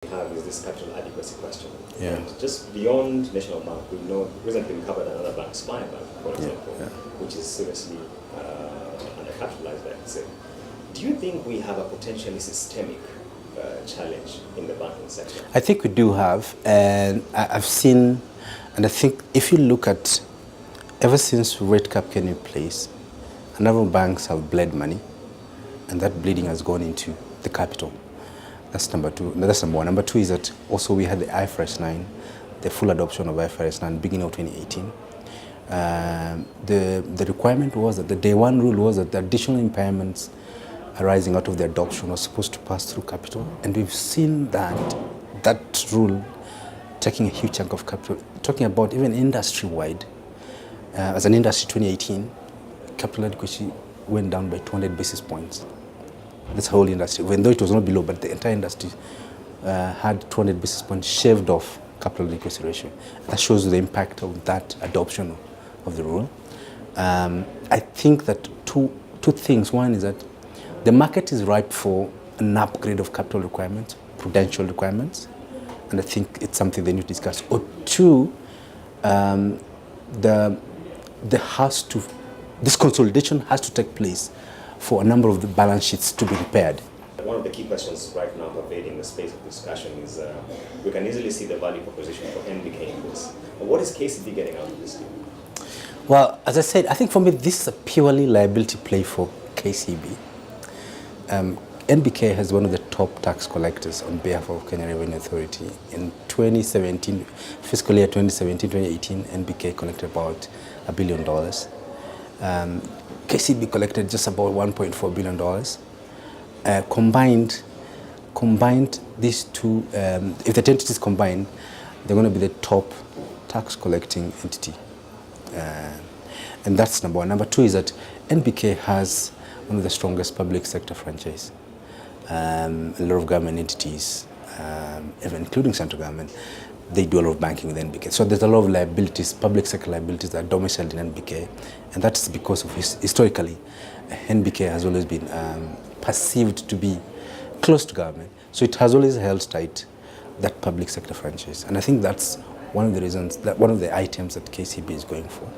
have is this capital adequacy question. Yeah. And just beyond National Bank, we know recently we covered another bank, Spire Bank, for example, which is seriously undercapitalized, I would say. Do you think we have a potentially systemic challenge in the banking sector? I think we do have, and I've seen, and I think if you look at, ever since rate cap came in place, a number of banks have bled money, and that bleeding has gone into the capital. That's number two. No, that's number one. Number two is that also we had the IFRS 9, the full adoption of IFRS 9 beginning of 2018. The requirement was that the day one rule was that the additional impairments arising out of the adoption was supposed to pass through capital, and we've seen that rule taking a huge chunk of capital. Talking about even industry-wide, as an industry, 2018, capital adequacy went down by 200 basis points. This whole industry, even though it was not below, but the entire industry had 200 basis points shaved off capital adequacy ratio. That shows the impact of that adoption of the rule. I think that two things. One is that the market is ripe for an upgrade of capital requirements, prudential requirements, and I think it's something they need to discuss. Or two, this consolidation has to take place for a number of the balance sheets to be repaired. One of the key questions right now pervading the space of discussion is we can easily see the value proposition for NBK in this. What is KCB getting out of this deal? Well, as I said, I think for me this is a purely liability play for KCB. NBK has one of the top tax collectors on behalf of Kenya Revenue Authority. In 2017, fiscal year 2017-2018, NBK collected about $1 billion. KCB collected just about $1.4 billion. Combined these two, if the entities combined, they're going to be the top tax collecting entity. And that's number one. Number two is that NBK has one of the strongest public sector franchise. A lot of government entities, even including central government, they do a lot of banking with NBK. So there's a lot of liabilities, public sector liabilities that are domiciled in NBK, and that's because of historically, NBK has always been perceived to be close to government. So it has always held tight that public sector franchise, and I think that's one of the reasons, that one of the items that KCB is going for.